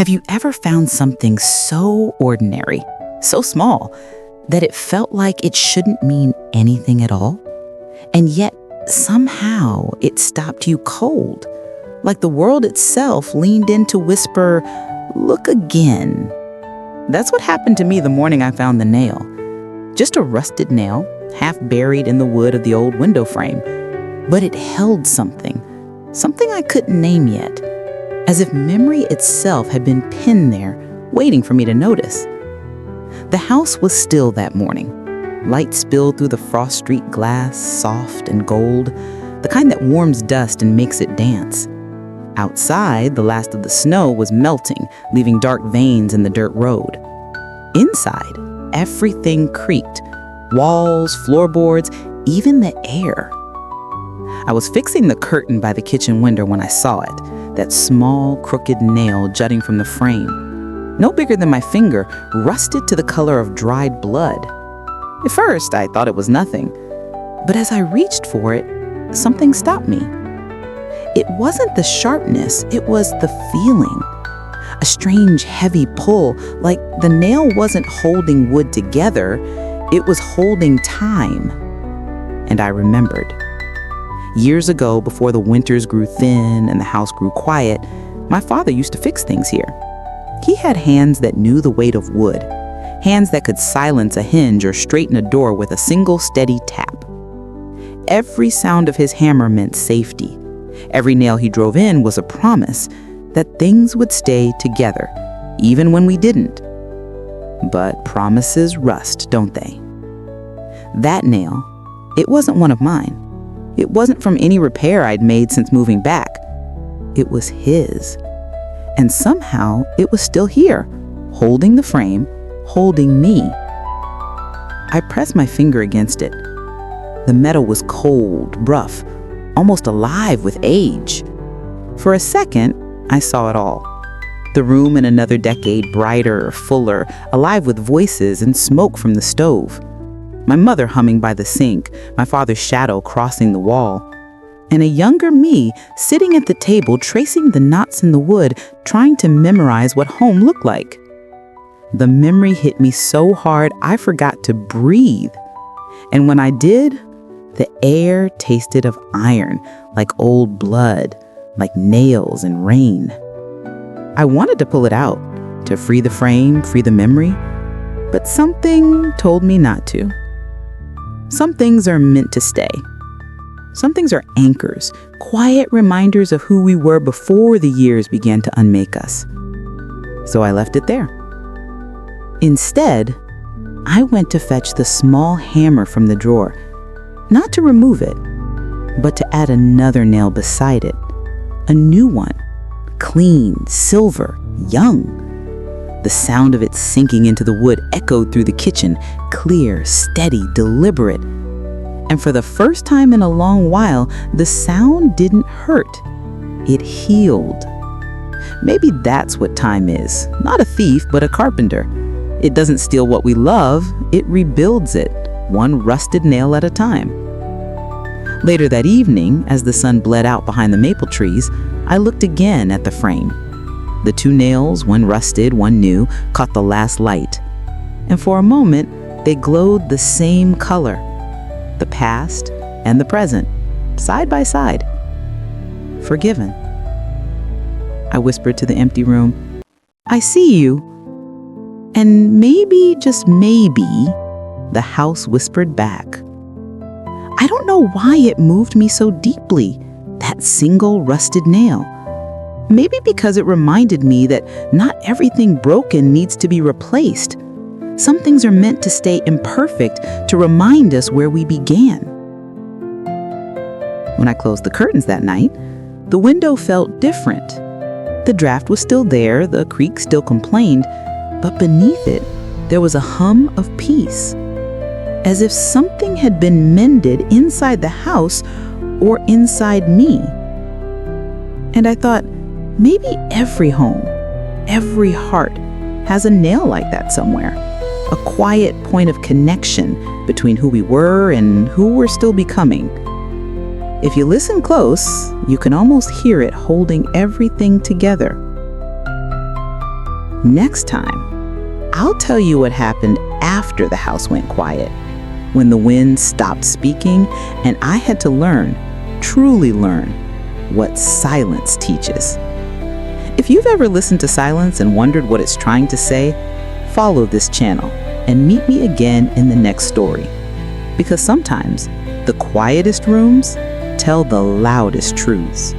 Have you ever found something so ordinary, so small, that it felt like it shouldn't mean anything at all? And yet, somehow, it stopped you cold, like the world itself leaned in to whisper, "Look again." That's what happened to me the morning I found the nail. Just a rusted nail, half buried in the wood of the old window frame. But it held something I couldn't name yet, as if memory itself had been pinned there, waiting for me to notice. The house was still that morning. Light spilled through the frost streaked glass, soft and gold, the kind that warms dust and makes it dance. Outside, the last of the snow was melting, leaving dark veins in the dirt road. Inside, everything creaked. Walls, floorboards, even the air. I was fixing the curtain by the kitchen window when I saw it, that small, crooked nail jutting from the frame. No bigger than my finger, rusted to the color of dried blood. At first, I thought it was nothing. But as I reached for it, something stopped me. It wasn't the sharpness, it was the feeling. A strange, heavy pull, like the nail wasn't holding wood together, it was holding time. And I remembered. Years ago, before the winters grew thin and the house grew quiet, my father used to fix things here. He had hands that knew the weight of wood, hands that could silence a hinge or straighten a door with a single steady tap. Every sound of his hammer meant safety. Every nail he drove in was a promise that things would stay together, even when we didn't. But promises rust, don't they? That nail, it wasn't one of mine. It wasn't from any repair I'd made since moving back. It was his. And somehow it was still here, holding the frame, holding me. I pressed my finger against it. The metal was cold, rough, almost alive with age. For a second, I saw it all. The room in another decade, brighter, fuller, alive with voices and smoke from the stove. My mother humming by the sink, my father's shadow crossing the wall, and a younger me sitting at the table tracing the knots in the wood, trying to memorize what home looked like. The memory hit me so hard I forgot to breathe. And when I did, the air tasted of iron, like old blood, like nails and rain. I wanted to pull it out, to free the frame, free the memory, but something told me not to. Some things are meant to stay. Some things are anchors, quiet reminders of who we were before the years began to unmake us. So I left it there. Instead, I went to fetch the small hammer from the drawer, not to remove it, but to add another nail beside it, a new one, clean, silver, young. The sound of it sinking into the wood echoed through the kitchen, clear, steady, deliberate. And for the first time in a long while, the sound didn't hurt. It healed. Maybe that's what time is. Not a thief, but a carpenter. It doesn't steal what we love, it rebuilds it, one rusted nail at a time. Later that evening, as the sun bled out behind the maple trees, I looked again at the frame. The two nails, one rusted, one new, caught the last light. And for a moment, they glowed the same color. The past and the present, side by side. Forgiven. I whispered to the empty room, "I see you." And maybe, just maybe, the house whispered back. I don't know why it moved me so deeply, that single rusted nail. Maybe because it reminded me that not everything broken needs to be replaced. Some things are meant to stay imperfect to remind us where we began. When I closed the curtains that night, the window felt different. The draft was still there, the creak still complained, but beneath it, there was a hum of peace, as if something had been mended inside the house or inside me. And I thought, maybe every home, every heart has a nail like that somewhere, a quiet point of connection between who we were and who we're still becoming. If you listen close, you can almost hear it holding everything together. Next time, I'll tell you what happened after the house went quiet, when the wind stopped speaking and I had to learn, truly learn, what silence teaches. If you've ever listened to silence and wondered what it's trying to say, follow this channel and meet me again in the next story. Because sometimes the quietest rooms tell the loudest truths.